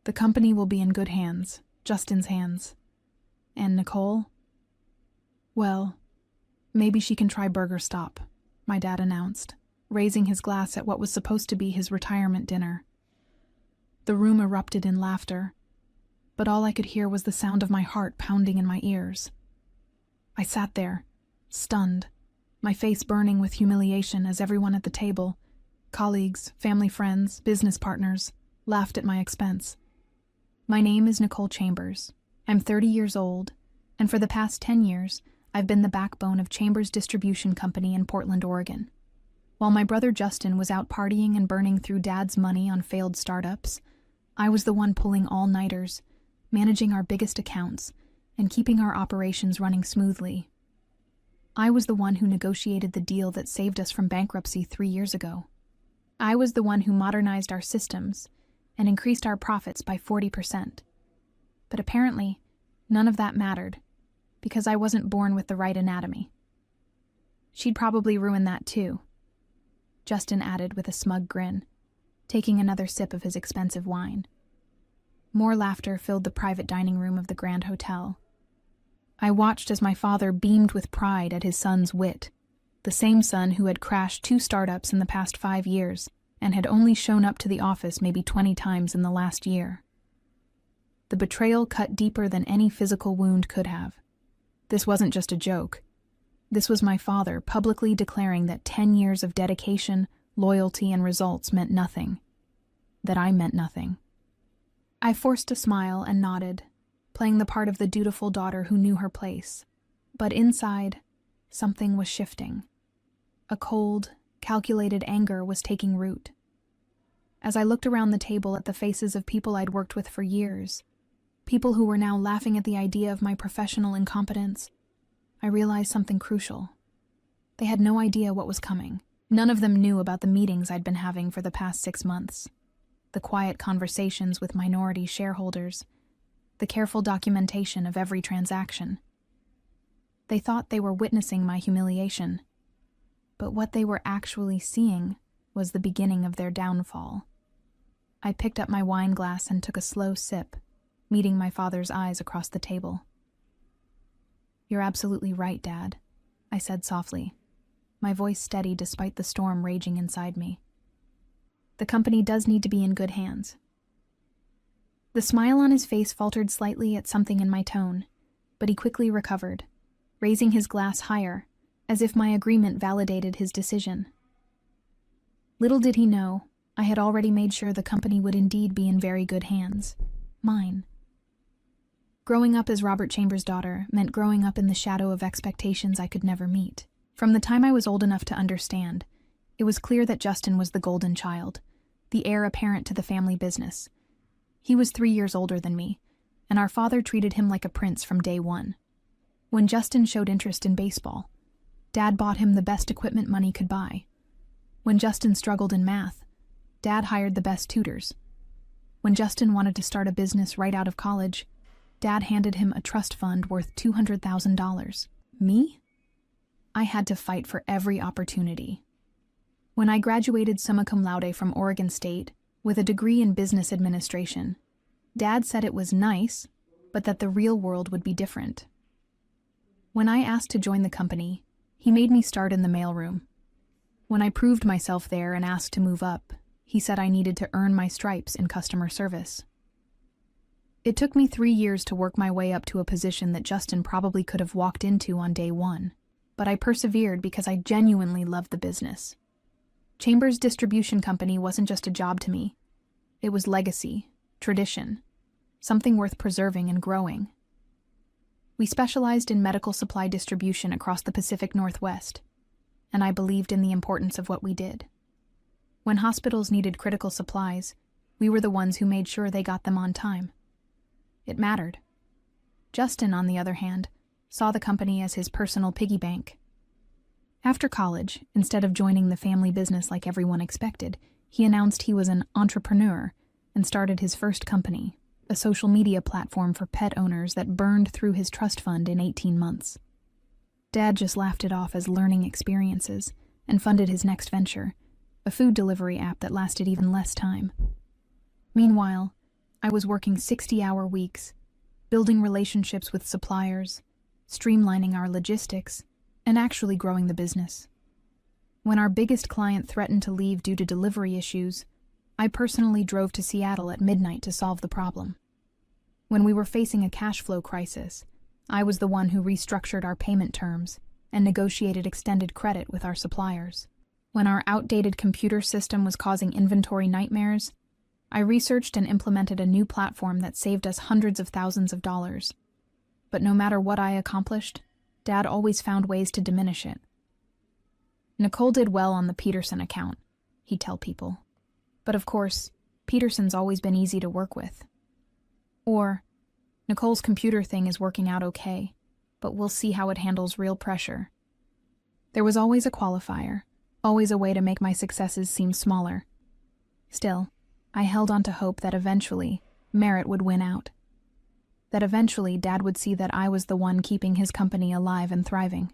The company will be in good hands, Justin's hands. And Nicole? Well, maybe she can try Burger Stop, my dad announced, raising his glass at what was supposed to be his retirement dinner. The room erupted in laughter, but all I could hear was the sound of my heart pounding in my ears. I sat there, stunned, my face burning with humiliation as everyone at the table, colleagues, family friends, business partners, laughed at my expense. My name is Nicole Chambers. I'm 30 years old, and for the past 10 years, I've been the backbone of Chambers Distribution Company in Portland, Oregon. While my brother Justin was out partying and burning through Dad's money on failed startups, I was the one pulling all-nighters, managing our biggest accounts, and keeping our operations running smoothly. I was the one who negotiated the deal that saved us from bankruptcy 3 years ago. I was the one who modernized our systems and increased our profits by 40%. But apparently, none of that mattered, because I wasn't born with the right anatomy. She'd probably ruin that too, Justin added with a smug grin, taking another sip of his expensive wine. More laughter filled the private dining room of the Grand Hotel. I watched as my father beamed with pride at his son's wit, the same son who had crashed 2 startups in the past 5 years and had only shown up to the office maybe 20 times in the last year. The betrayal cut deeper than any physical wound could have. This wasn't just a joke. This was my father publicly declaring that 10 years of dedication, loyalty, and results meant nothing. That I meant nothing. I forced a smile and nodded, playing the part of the dutiful daughter who knew her place. But inside, something was shifting. A cold, calculated anger was taking root. As I looked around the table at the faces of people I'd worked with for years, people who were now laughing at the idea of my professional incompetence, I realized something crucial. They had no idea what was coming. None of them knew about the meetings I'd been having for the past 6 months, the quiet conversations with minority shareholders, the careful documentation of every transaction. They thought they were witnessing my humiliation, but what they were actually seeing was the beginning of their downfall. I picked up my wine glass and took a slow sip, meeting my father's eyes across the table. "You're absolutely right, Dad," I said softly, my voice steady despite the storm raging inside me. "The company does need to be in good hands." The smile on his face faltered slightly at something in my tone, but he quickly recovered, raising his glass higher, as if my agreement validated his decision. Little did he know, I had already made sure the company would indeed be in very good hands. Mine. Growing up as Robert Chambers' daughter meant growing up in the shadow of expectations I could never meet. From the time I was old enough to understand, it was clear that Justin was the golden child, the heir apparent to the family business. He was 3 years older than me, and our father treated him like a prince from day one. When Justin showed interest in baseball, Dad bought him the best equipment money could buy. When Justin struggled in math, Dad hired the best tutors. When Justin wanted to start a business right out of college, Dad handed him a trust fund worth $200,000. Me? I had to fight for every opportunity. When I graduated summa cum laude from Oregon State with a degree in business administration, Dad said it was nice, but that the real world would be different. When I asked to join the company, he made me start in the mailroom. When I proved myself there and asked to move up, he said I needed to earn my stripes in customer service. It took me 3 years to work my way up to a position that Justin probably could have walked into on day one, but I persevered because I genuinely loved the business. Chambers Distribution Company wasn't just a job to me. It was legacy, tradition, something worth preserving and growing. We specialized in medical supply distribution across the Pacific Northwest, and I believed in the importance of what we did. When hospitals needed critical supplies, we were the ones who made sure they got them on time. It mattered. Justin, on the other hand, saw the company as his personal piggy bank. After college, instead of joining the family business like everyone expected, he announced he was an entrepreneur and started his first company, a social media platform for pet owners that burned through his trust fund in 18 months. Dad just laughed it off as learning experiences and funded his next venture, a food delivery app that lasted even less time. Meanwhile, I was working 60-hour weeks, building relationships with suppliers, streamlining our logistics, and actually growing the business. When our biggest client threatened to leave due to delivery issues, I personally drove to Seattle at midnight to solve the problem. When we were facing a cash flow crisis, I was the one who restructured our payment terms and negotiated extended credit with our suppliers. When our outdated computer system was causing inventory nightmares, I researched and implemented a new platform that saved us hundreds of thousands of dollars. But no matter what I accomplished, Dad always found ways to diminish it. Nicole did well on the Peterson account, he'd tell people. But of course, Peterson's always been easy to work with. Or, Nicole's computer thing is working out okay, but we'll see how it handles real pressure. There was always a qualifier, always a way to make my successes seem smaller. Still, I held on to hope that eventually, merit would win out. That eventually Dad would see that I was the one keeping his company alive and thriving.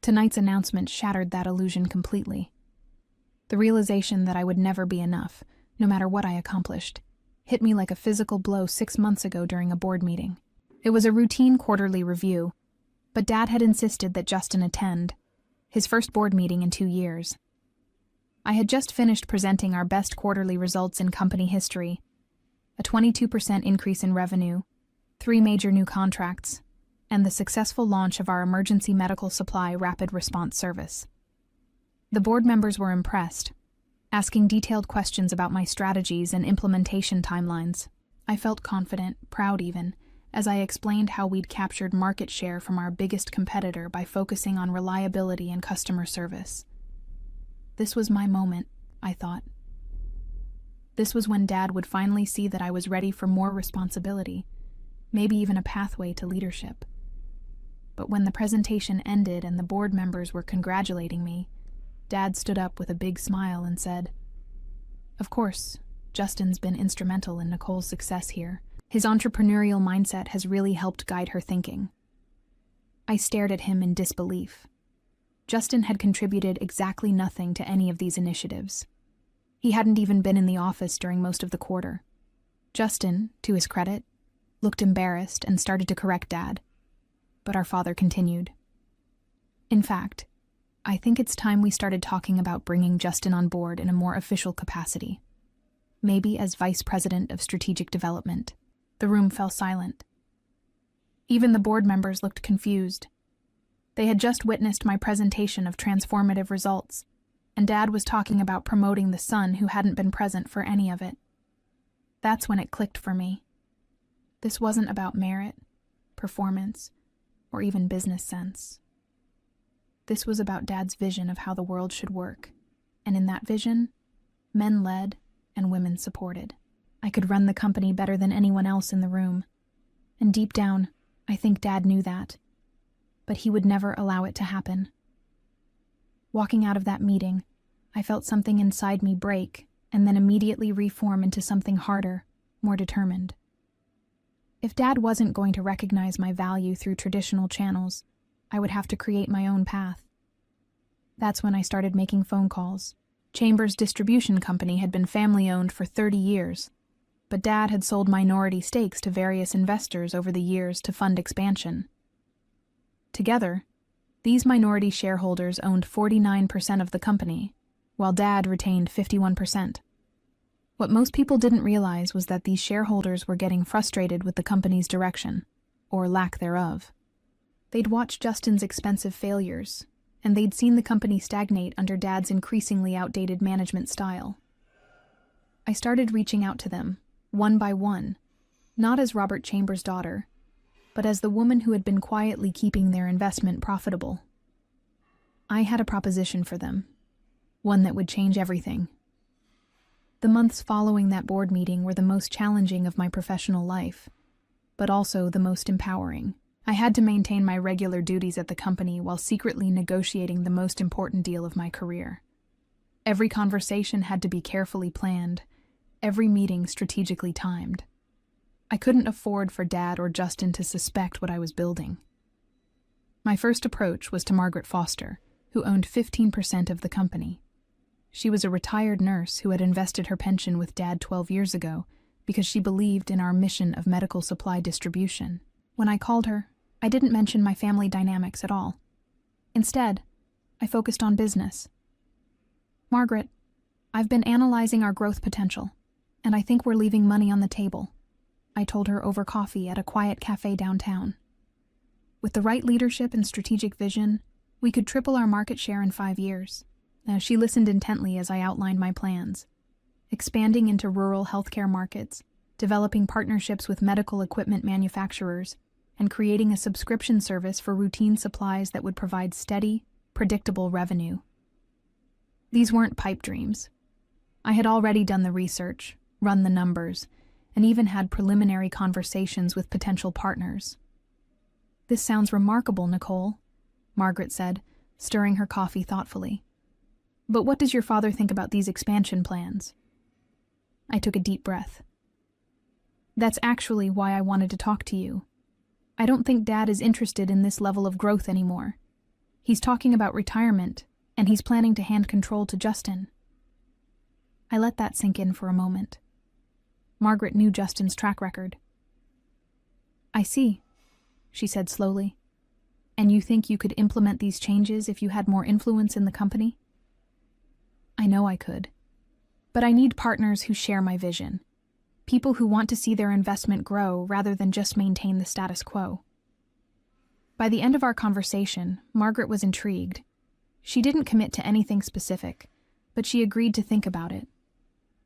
Tonight's announcement shattered that illusion completely. The realization that I would never be enough, no matter what I accomplished, hit me like a physical blow 6 months ago during a board meeting. It was a routine quarterly review, but Dad had insisted that Justin attend, his first board meeting in 2 years. I had just finished presenting our best quarterly results in company history, a 22% increase in revenue, 3 major new contracts, and the successful launch of our emergency medical supply rapid response service. The board members were impressed, asking detailed questions about my strategies and implementation timelines. I felt confident, proud even, as I explained how we'd captured market share from our biggest competitor by focusing on reliability and customer service. This was my moment, I thought. This was when Dad would finally see that I was ready for more responsibility, maybe even a pathway to leadership. But when the presentation ended and the board members were congratulating me, Dad stood up with a big smile and said, "Of course, Justin's been instrumental in Nicole's success here. His entrepreneurial mindset has really helped guide her thinking." I stared at him in disbelief. Justin had contributed exactly nothing to any of these initiatives. He hadn't even been in the office during most of the quarter. Justin, to his credit, looked embarrassed and started to correct Dad. But our father continued. "In fact, I think it's time we started talking about bringing Justin on board in a more official capacity. Maybe as Vice President of Strategic Development." The room fell silent. Even the board members looked confused. They had just witnessed my presentation of transformative results, and Dad was talking about promoting the son who hadn't been present for any of it. That's when it clicked for me. This wasn't about merit, performance, or even business sense. This was about Dad's vision of how the world should work, and in that vision, men led and women supported. I could run the company better than anyone else in the room, and deep down, I think Dad knew that, but he would never allow it to happen. Walking out of that meeting, I felt something inside me break and then immediately reform into something harder, more determined. If Dad wasn't going to recognize my value through traditional channels, I would have to create my own path. That's when I started making phone calls. Chambers Distribution Company had been family-owned for 30 years, but Dad had sold minority stakes to various investors over the years to fund expansion. Together, these minority shareholders owned 49% of the company, while Dad retained 51%. What most people didn't realize was that these shareholders were getting frustrated with the company's direction, or lack thereof. They'd watched Justin's expensive failures, and they'd seen the company stagnate under Dad's increasingly outdated management style. I started reaching out to them, one by one, not as Robert Chambers' daughter, but as the woman who had been quietly keeping their investment profitable. I had a proposition for them, one that would change everything. The months following that board meeting were the most challenging of my professional life, but also the most empowering. I had to maintain my regular duties at the company while secretly negotiating the most important deal of my career. Every conversation had to be carefully planned, every meeting strategically timed. I couldn't afford for Dad or Justin to suspect what I was building. My first approach was to Margaret Foster, who owned 15% of the company. She was a retired nurse who had invested her pension with Dad 12 years ago, because she believed in our mission of medical supply distribution. When I called her, I didn't mention my family dynamics at all. Instead, I focused on business. "Margaret, I've been analyzing our growth potential, and I think we're leaving money on the table," I told her over coffee at a quiet cafe downtown. "With the right leadership and strategic vision, we could triple our market share in 5 years." She listened intently as I outlined my plans. Expanding into rural healthcare markets, developing partnerships with medical equipment manufacturers, and creating a subscription service for routine supplies that would provide steady, predictable revenue. These weren't pipe dreams. I had already done the research, run the numbers, and even had preliminary conversations with potential partners. "This sounds remarkable, Nicole," Margaret said, stirring her coffee thoughtfully. "But what does your father think about these expansion plans?" I took a deep breath. "That's actually why I wanted to talk to you. I don't think Dad is interested in this level of growth anymore. He's talking about retirement, and he's planning to hand control to Justin." I let that sink in for a moment. Margaret knew Justin's track record. "I see," she said slowly. "And you think you could implement these changes if you had more influence in the company?" "I know I could. But I need partners who share my vision. People who want to see their investment grow rather than just maintain the status quo." By the end of our conversation, Margaret was intrigued. She didn't commit to anything specific, but she agreed to think about it.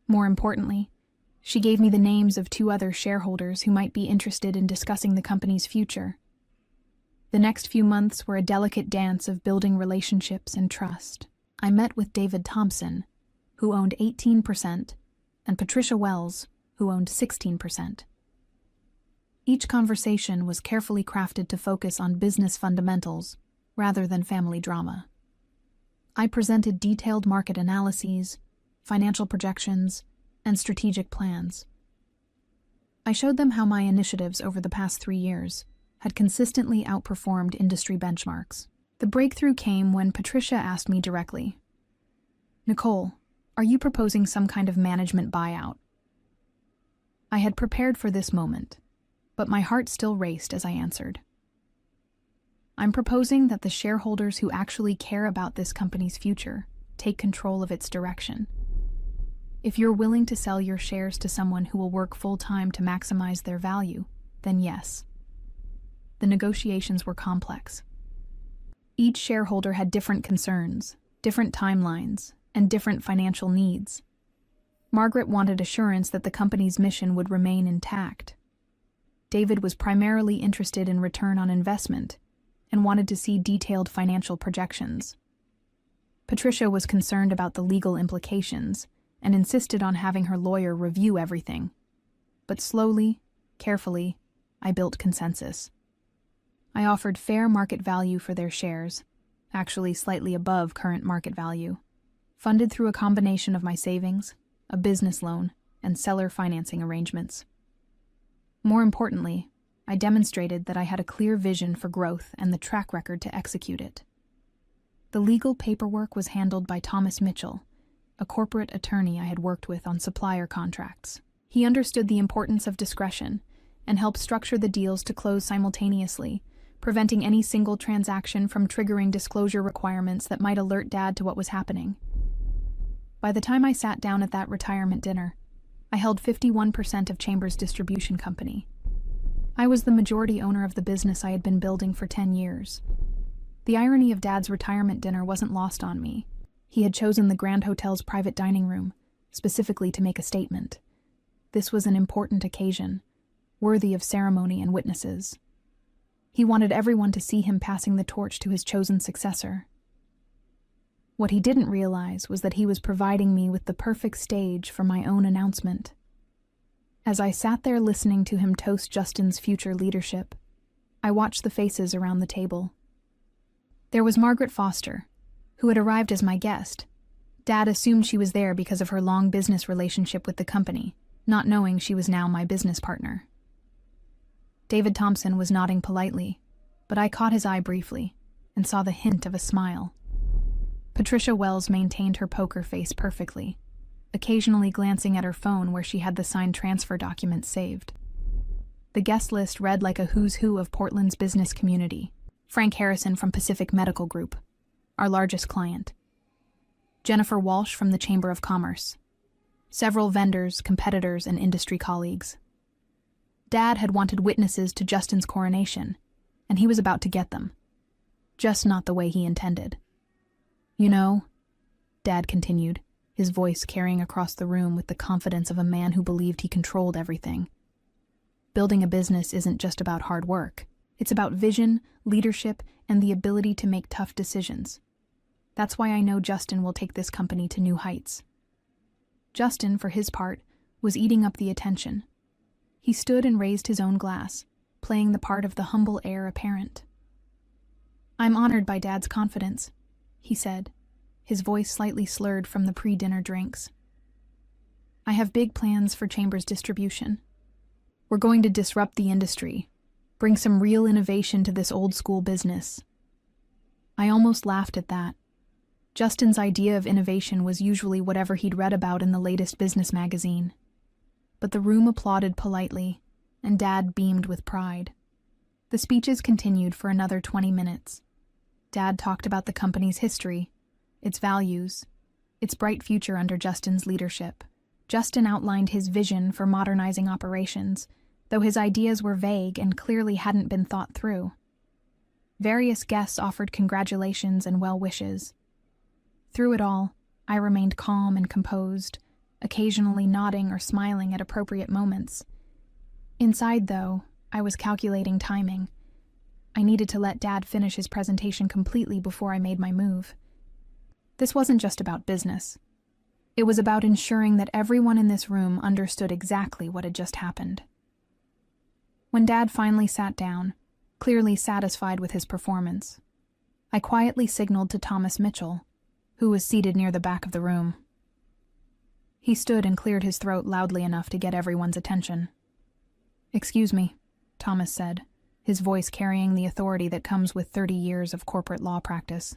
More importantly, she gave me the names of 2 other shareholders who might be interested in discussing the company's future. The next few months were a delicate dance of building relationships and trust. I met with David Thompson, who owned 18%, and Patricia Wells, who owned 16%. Each conversation was carefully crafted to focus on business fundamentals rather than family drama. I presented detailed market analyses, financial projections, and strategic plans. I showed them how my initiatives over the past 3 years had consistently outperformed industry benchmarks. The breakthrough came when Patricia asked me directly, "Nicole, are you proposing some kind of management buyout?" I had prepared for this moment, but my heart still raced as I answered. "I'm proposing that the shareholders who actually care about this company's future take control of its direction. If you're willing to sell your shares to someone who will work full-time to maximize their value, then yes." The negotiations were complex. Each shareholder had different concerns, different timelines, and different financial needs. Margaret wanted assurance that the company's mission would remain intact. David was primarily interested in return on investment and wanted to see detailed financial projections. Patricia was concerned about the legal implications and insisted on having her lawyer review everything. But slowly, carefully, I built consensus. I offered fair market value for their shares, actually slightly above current market value, funded through a combination of my savings, a business loan, and seller financing arrangements. More importantly, I demonstrated that I had a clear vision for growth and the track record to execute it. The legal paperwork was handled by Thomas Mitchell, a corporate attorney I had worked with on supplier contracts. He understood the importance of discretion and helped structure the deals to close simultaneously, preventing any single transaction from triggering disclosure requirements that might alert Dad to what was happening. By the time I sat down at that retirement dinner, I held 51% of Chambers' distribution company. I was the majority owner of the business I had been building for 10 years. The irony of Dad's retirement dinner wasn't lost on me. He had chosen the Grand Hotel's private dining room, specifically to make a statement. This was an important occasion, worthy of ceremony and witnesses. He wanted everyone to see him passing the torch to his chosen successor. What he didn't realize was that he was providing me with the perfect stage for my own announcement. As I sat there listening to him toast Justin's future leadership, I watched the faces around the table. There was Margaret Foster, who had arrived as my guest. Dad assumed she was there because of her long business relationship with the company, not knowing she was now my business partner. David Thompson was nodding politely, but I caught his eye briefly and saw the hint of a smile. Patricia Wells maintained her poker face perfectly, occasionally glancing at her phone where she had the signed transfer documents saved. The guest list read like a who's who of Portland's business community. Frank Harrison from Pacific Medical Group, our largest client. Jennifer Walsh from the Chamber of Commerce. Several vendors, competitors, and industry colleagues. Dad had wanted witnesses to Justin's coronation, and he was about to get them. Just not the way he intended. You know, Dad continued, his voice carrying across the room with the confidence of a man who believed he controlled everything. Building a business isn't just about hard work. It's about vision, leadership, and the ability to make tough decisions. That's why I know Justin will take this company to new heights. Justin, for his part, was eating up the attention. He stood and raised his own glass, playing the part of the humble heir apparent. "I'm honored by Dad's confidence," he said, his voice slightly slurred from the pre-dinner drinks. "I have big plans for Chambers distribution. We're going to disrupt the industry, bring some real innovation to this old-school business." I almost laughed at that. Justin's idea of innovation was usually whatever he'd read about in the latest business magazine. But the room applauded politely, and Dad beamed with pride. The speeches continued for another 20 minutes. Dad talked about the company's history, its values, its bright future under Justin's leadership. Justin outlined his vision for modernizing operations, though his ideas were vague and clearly hadn't been thought through. Various guests offered congratulations and well wishes. Through it all, I remained calm and composed, occasionally nodding or smiling at appropriate moments. Inside, though, I was calculating timing. I needed to let Dad finish his presentation completely before I made my move. This wasn't just about business. It was about ensuring that everyone in this room understood exactly what had just happened. When Dad finally sat down, clearly satisfied with his performance, I quietly signaled to Thomas Mitchell, who was seated near the back of the room. He stood and cleared his throat loudly enough to get everyone's attention. "Excuse me," Thomas said, his voice carrying the authority that comes with 30 years of corporate law practice.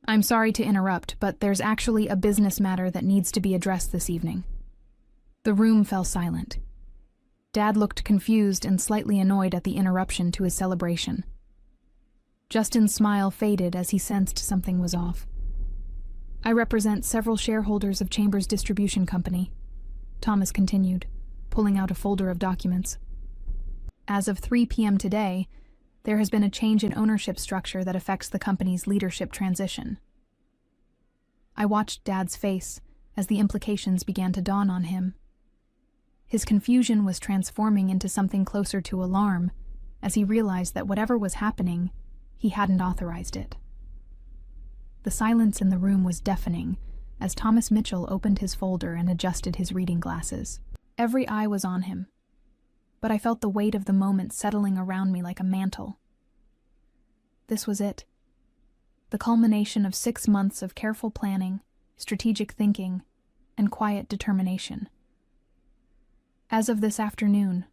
"I'm sorry to interrupt, but there's actually a business matter that needs to be addressed this evening." The room fell silent. Dad looked confused and slightly annoyed at the interruption to his celebration. Justin's smile faded as he sensed something was off. "I represent several shareholders of Chambers Distribution Company," Thomas continued, pulling out a folder of documents. "As of 3 p.m. today, there has been a change in ownership structure that affects the company's leadership transition." I watched Dad's face as the implications began to dawn on him. His confusion was transforming into something closer to alarm as he realized that whatever was happening, he hadn't authorized it. The silence in the room was deafening as Thomas Mitchell opened his folder and adjusted his reading glasses. Every eye was on him, but I felt the weight of the moment settling around me like a mantle. This was it. The culmination of 6 months of careful planning, strategic thinking, and quiet determination. "As of this afternoon,"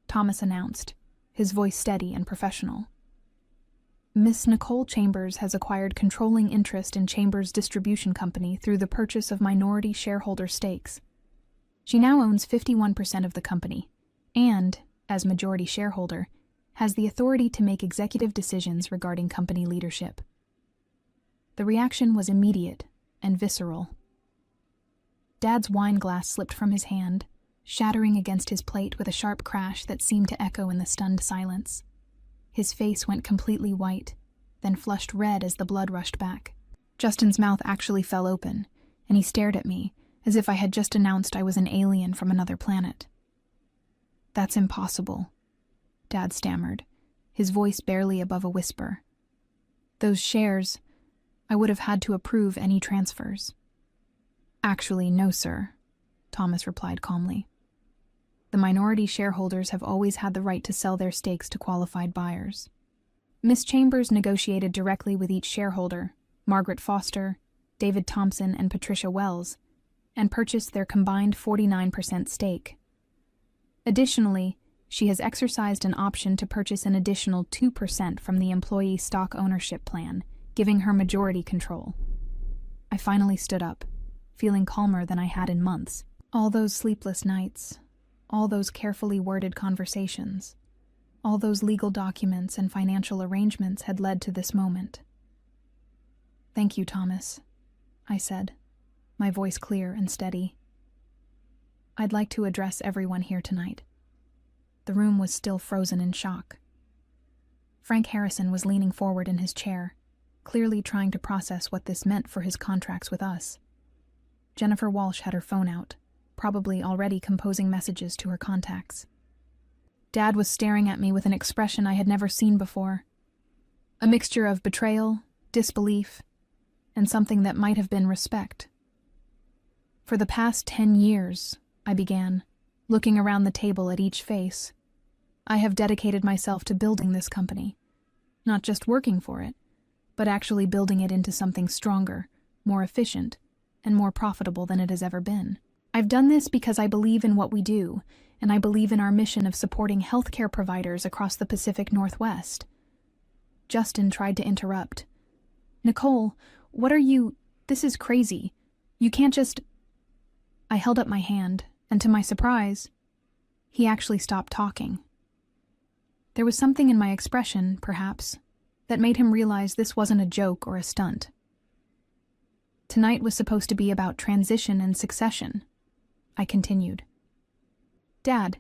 Thomas announced, his voice steady and professional, "Miss Nicole Chambers has acquired controlling interest in Chambers Distribution Company through the purchase of minority shareholder stakes. She now owns 51% of the company, and, as majority shareholder, has the authority to make executive decisions regarding company leadership." The reaction was immediate and visceral. Dad's wine glass slipped from his hand, shattering against his plate with a sharp crash that seemed to echo in the stunned silence. His face went completely white, then flushed red as the blood rushed back. Justin's mouth actually fell open, and he stared at me as if I had just announced I was an alien from another planet. "That's impossible," Dad stammered, his voice barely above a whisper. "Those shares, I would have had to approve any transfers." "Actually, no, sir," Thomas replied calmly. "The minority shareholders have always had the right to sell their stakes to qualified buyers. Miss Chambers negotiated directly with each shareholder, Margaret Foster, David Thompson, and Patricia Wells, and purchased their combined 49% stake. Additionally, she has exercised an option to purchase an additional 2% from the employee stock ownership plan, giving her majority control." I finally stood up, feeling calmer than I had in months. All those sleepless nights, all those carefully worded conversations, all those legal documents and financial arrangements had led to this moment. "Thank you, Thomas," I said, my voice clear and steady. "I'd like to address everyone here tonight." The room was still frozen in shock. Frank Harrison was leaning forward in his chair, clearly trying to process what this meant for his contracts with us. Jennifer Walsh had her phone out, probably already composing messages to her contacts. Dad was staring at me with an expression I had never seen before. A mixture of betrayal, disbelief, and something that might have been respect. "For the past 10 years, I began, looking around the table at each face, I have dedicated myself to building this company. Not just working for it, but actually building it into something stronger, more efficient, and more profitable than it has ever been. I've done this because I believe in what we do, and I believe in our mission of supporting healthcare providers across the Pacific Northwest." Justin tried to interrupt. "Nicole, what are you... This is crazy. You can't just..." I held up my hand, and to my surprise, he actually stopped talking. There was something in my expression, perhaps, that made him realize this wasn't a joke or a stunt. Tonight was supposed to be about transition and succession. I continued. "Dad,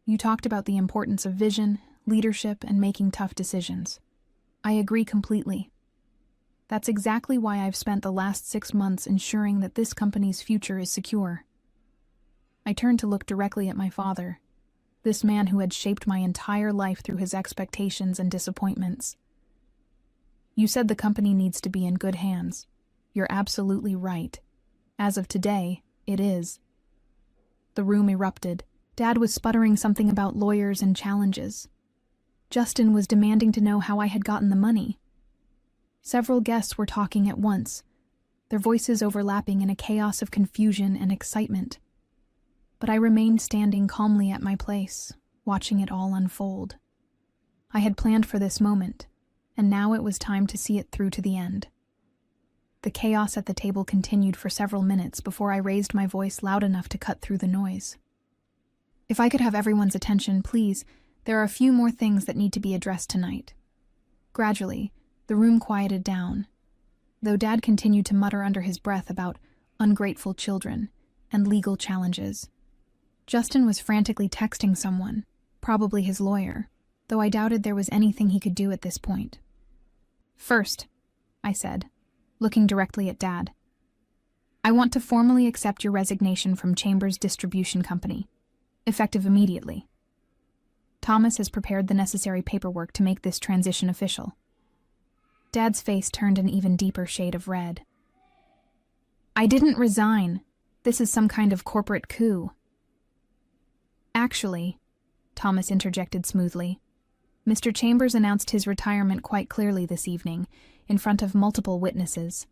you talked about the importance of vision, leadership, and making tough decisions. I agree completely. That's exactly why I've spent the last 6 months ensuring that this company's future is secure." I turned to look directly at my father, this man who had shaped my entire life through his expectations and disappointments. "You said the company needs to be in good hands. You're absolutely right. As of today, it is." The room erupted. Dad was sputtering something about lawyers and challenges. Justin was demanding to know how I had gotten the money. Several guests were talking at once, their voices overlapping in a chaos of confusion and excitement. But I remained standing calmly at my place, watching it all unfold. I had planned for this moment, and now it was time to see it through to the end. The chaos at the table continued for several minutes before I raised my voice loud enough to cut through the noise. "If I could have everyone's attention, please, there are a few more things that need to be addressed tonight." Gradually, the room quieted down, though Dad continued to mutter under his breath about ungrateful children and legal challenges. Justin was frantically texting someone, probably his lawyer, though I doubted there was anything he could do at this point. "First," I said, looking directly at Dad, "I want to formally accept your resignation from Chambers Distribution Company, effective immediately. Thomas has prepared the necessary paperwork to make this transition official." Dad's face turned an even deeper shade of red. "I didn't resign. This is some kind of corporate coup." "Actually," Thomas interjected smoothly, "Mr. Chambers announced his retirement quite clearly this evening, in front of multiple witnesses.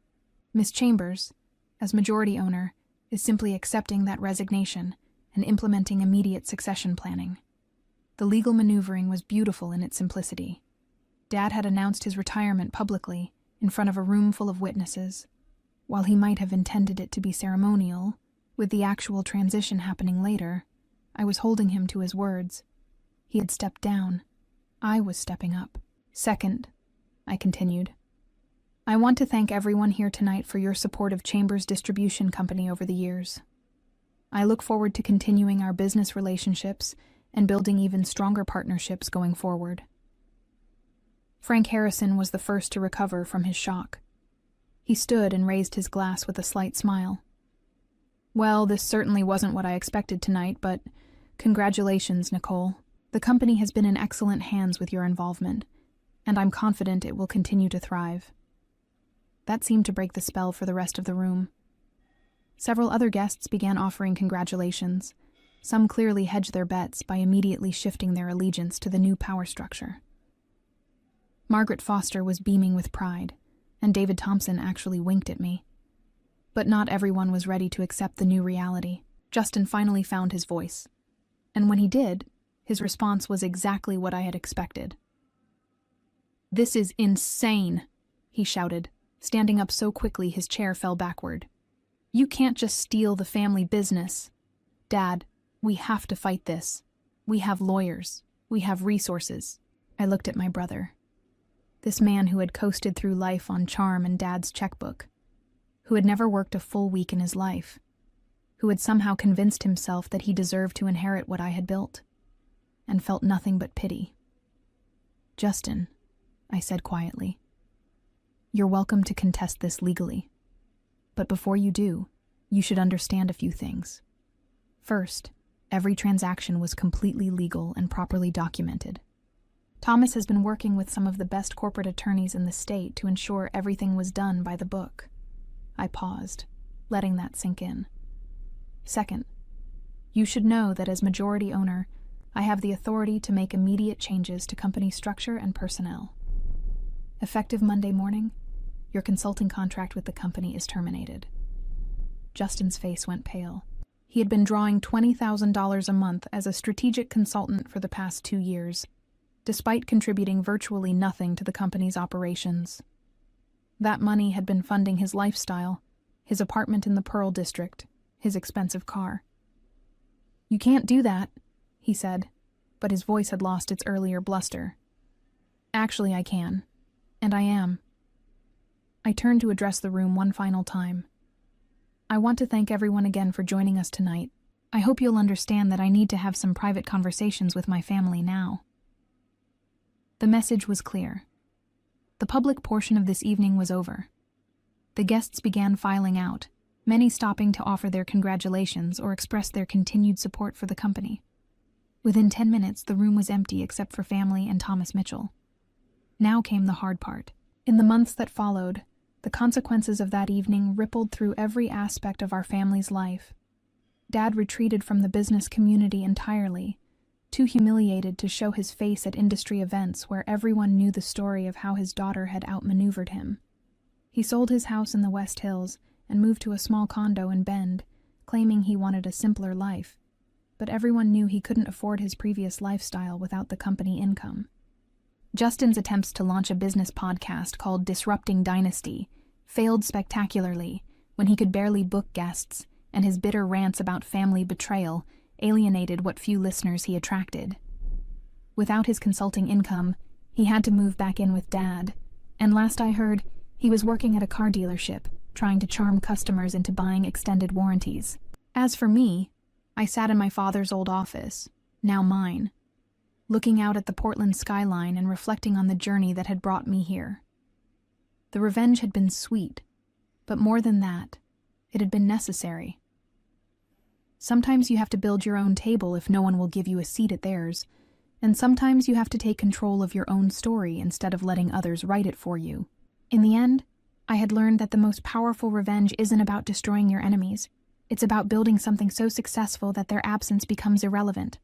Miss Chambers, as majority owner, is simply accepting that resignation and implementing immediate succession planning." The legal maneuvering was beautiful in its simplicity. Dad had announced his retirement publicly, in front of a room full of witnesses. While he might have intended it to be ceremonial, with the actual transition happening later, I was holding him to his words. He had stepped down. I was stepping up. "Second," I continued, "I want to thank everyone here tonight for your support of Chambers Distribution Company over the years. I look forward to continuing our business relationships and building even stronger partnerships going forward." Frank Harrison was the first to recover from his shock. He stood and raised his glass with a slight smile. "Well, this certainly wasn't what I expected tonight, but congratulations, Nicole. The company has been in excellent hands with your involvement, and I'm confident it will continue to thrive." That seemed to break the spell for the rest of the room. Several other guests began offering congratulations. Some clearly hedged their bets by immediately shifting their allegiance to the new power structure. Margaret Foster was beaming with pride, and David Thompson actually winked at me. But not everyone was ready to accept the new reality. Justin finally found his voice, and when he did, his response was exactly what I had expected. "This is insane," he shouted, standing up so quickly his chair fell backward. You can't just steal the family business. Dad, we have to fight this. We have lawyers. We have resources. I looked at my brother. This man who had coasted through life on charm and Dad's checkbook, who had never worked a full week in his life, who had somehow convinced himself that he deserved to inherit what I had built, and felt nothing but pity. Justin, I said quietly, you're welcome to contest this legally. But before you do, you should understand a few things. First, every transaction was completely legal and properly documented. Thomas has been working with some of the best corporate attorneys in the state to ensure everything was done by the book. I paused, letting that sink in. Second, you should know that as majority owner, I have the authority to make immediate changes to company structure and personnel. Effective Monday morning, your consulting contract with the company is terminated. Justin's face went pale. He had been drawing $20,000 a month as a strategic consultant for the past 2 years, despite contributing virtually nothing to the company's operations. That money had been funding his lifestyle, his apartment in the Pearl District, his expensive car. You can't do that, he said, but his voice had lost its earlier bluster. Actually, I can. And I am. I turned to address the room one final time. I want to thank everyone again for joining us tonight. I hope you'll understand that I need to have some private conversations with my family now. The message was clear. The public portion of this evening was over. The guests began filing out, many stopping to offer their congratulations or express their continued support for the company. Within 10 minutes, the room was empty except for family and Thomas Mitchell. Now came the hard part. In the months that followed, the consequences of that evening rippled through every aspect of our family's life. Dad retreated from the business community entirely, too humiliated to show his face at industry events where everyone knew the story of how his daughter had outmaneuvered him. He sold his house in the West Hills and moved to a small condo in Bend, claiming he wanted a simpler life, but everyone knew he couldn't afford his previous lifestyle without the company income. Justin's attempts to launch a business podcast called Disrupting Dynasty failed spectacularly when he could barely book guests, and his bitter rants about family betrayal alienated what few listeners he attracted. Without his consulting income, he had to move back in with Dad, and last I heard, he was working at a car dealership, trying to charm customers into buying extended warranties. As for me, I sat in my father's old office, now mine, looking out at the Portland skyline and reflecting on the journey that had brought me here. The revenge had been sweet, but more than that, it had been necessary. Sometimes you have to build your own table if no one will give you a seat at theirs, and sometimes you have to take control of your own story instead of letting others write it for you. In the end, I had learned that the most powerful revenge isn't about destroying your enemies. It's about building something so successful that their absence becomes irrelevant.